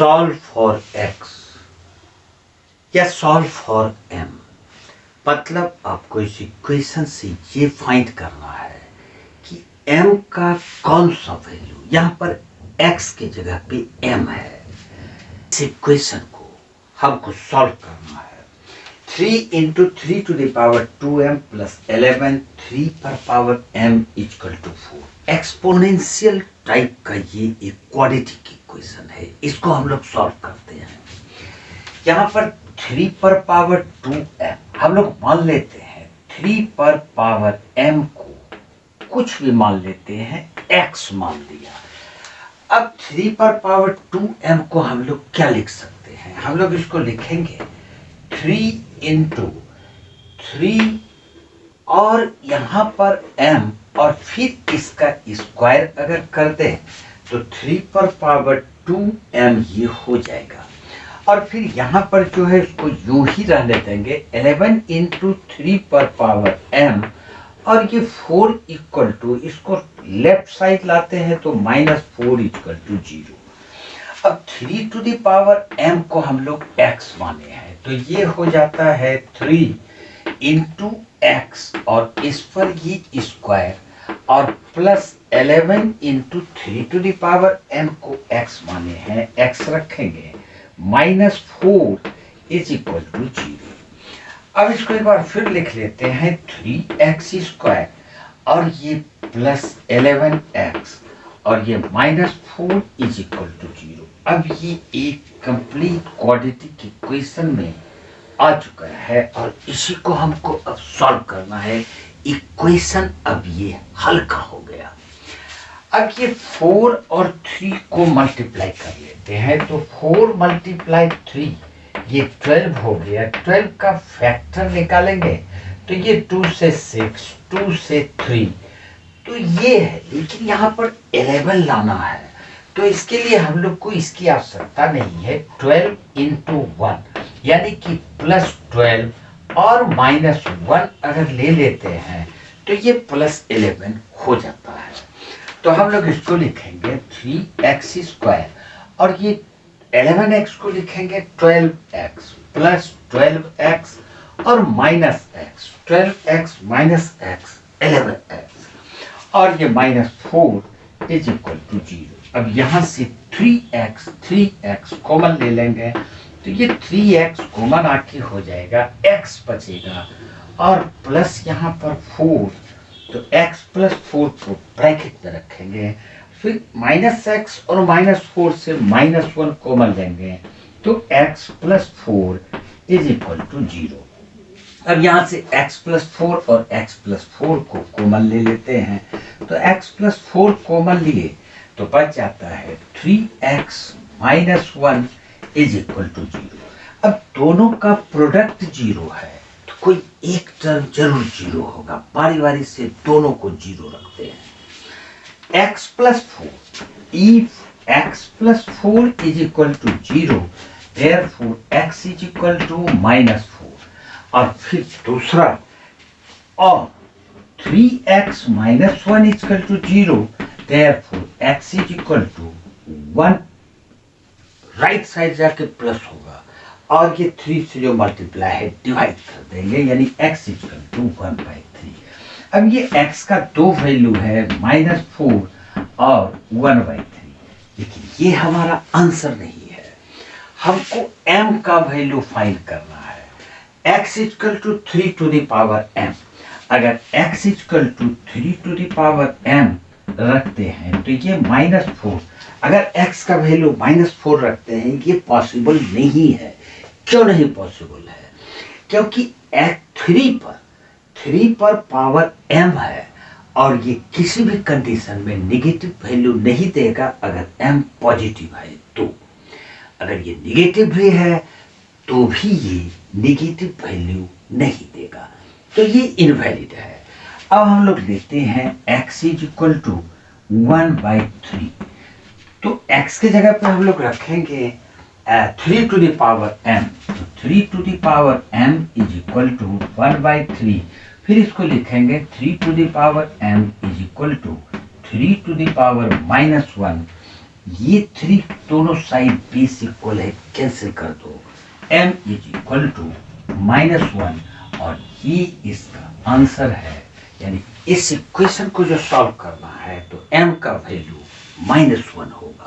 Solve for x या solve for M, मतलब आपको इस इक्वेशन से ये फाइंड करना है कि m का कौन सा वैल्यू, यहाँ पर x की जगह पे m है। इस इक्वेशन को हमको सॉल्व करना है। 3 into 3 to the power 2m plus 11 3 पर power m equal to 4। Exponential type का ये एक क्वाड्रेटिक इक्वेशन है, इसको हम लोग सॉल्व करते हैं। यहाँ पर 3 पर पावर 2m हम लोग मान लेते हैं, 3 पर पावर m को कुछ भी मान लेते हैं, x मान लिया। अब 3 पर पावर 2m को हम लोग क्या लिख सकते हैं? हम लोग इसको लिखेंगे 3 इंटू 3 और यहाँ पर m और फिर इसका स्क्वायर अगर कर दें तो 3 पर पावर 2m ये हो जाएगा। और फिर यहाँ पर जो है इसको यूं ही रहने देंगे, 11 इंटू 3 पर पावर m और ये 4 इक्वल टू, इसको लेफ्ट साइड लाते हैं तो -4 इक्वल टू 0। अब 3 टू द पावर m को हम लोग x माने हैं, तो ये हो जाता है 3 इंटू x और इस पर ये स्क्वायर और plus 11 into 3 to the power m को x माने हैं, x रखेंगे, -4 इज इक्वल टू 0। अब इसको एक बार फिर लिख लेते हैं, 3x स्क्वायर और ये प्लस 11x और ये -4 इज इक्वल टू 0। अब ये एक कंप्लीट क्वाड्रेटिक इक्वेशन में आ चुका है और इसी को हमको अब सॉल्व करना है। इक्वेशन अब ये हल का हो गया। अब ये 4 और 3 को मल्टीप्लाई कर लेते हैं, तो 4 मल्टीप्लाई 3 ये 12 हो गया। 12 का फैक्टर निकालेंगे तो ये 2 से 6, 2 से 3, तो ये है। लेकिन यहाँ पर 11 लाना है, तो इसके लिए हम लोग को इसकी आवश्यकता नहीं है। 12 इंटू 1 यानी कि प्लस 12 और -1 अगर ले लेते हैं तो ये प्लस 11 हो जाता है। तो हम लोग इसको लिखेंगे 3x स्क्वायर और ये 11x को लिखेंगे 12x प्लस 12x और -x, 12x minus x 11x और ये -4 इज इक्वल टू 0। अब यहाँ से 3x कॉमन ले लेंगे तो ये 3x कॉमन आके हो जाएगा, x बचेगा और प्लस यहाँ पर 4, तो x प्लस 4 को ब्रैकेट में रखेंगे, फिर -x और -4 से -1 कॉमन लेंगे तो x plus 4 is equal to 0। अब यहाँ से x प्लस 4 और x प्लस 4 को कॉमन ले लेते हैं, तो x प्लस 4 कॉमन लिए तो बच जाता है 3x minus 1 is equal to 0। अब दोनों का प्रोडक्ट 0 है तो कोई एक टर्म जरूर 0 होगा, बारी बारी से दोनों को 0 रखते हैं। x plus 4, if x plus 4 is equal to 0 therefore x is equal to -4 और फिर दूसरा और 3x minus 1 is equal to 0 therefore x is equal to 1, right side जाके प्लस होगा और ये 3 से जो मल्टीप्लाई है डिवाइड कर देंगे, यानी x इक्वल टू 1/3। अब ये x का दो वैल्यू है, -4 और 1/3, लेकिन ये हमारा आंसर नहीं है। हमको m का वैल्यू फाइंड करना है। x equal to 3 to the power m, अगर x equal to 3 to the power m रखते हैं तो ये -4, अगर x का वैल्यू -4 रखते हैं, ये पॉसिबल नहीं है। क्यों नहीं पॉसिबल है? क्योंकि 3 पर पावर m है और ये किसी भी कंडीशन में नेगेटिव वैल्यू नहीं देगा अगर m पॉजिटिव है। तो अगर ये नेगेटिव भी है तो भी ये नेगेटिव वैल्यू नहीं देगा, तो ये इनवैलिड है। अब हम लोग लेते हैं x इज इक्वल टू 1/3, तो x के जगह पे हम लोग रखेंगे 3 टू द पावर m, तो 3 to the power m is equal to 1/3, फिर इसको लिखेंगे 3 to the power m is equal to 3 to the power -1 ये 3 दोनों साइड बेस इक्वल है, कैंसिल कर दो। m इज इक्वल टू -1 और ये इसका आंसर है। यानी इस इक्वेशन को जो सॉल्व करना है तो m का वैल्यू -1 होगा।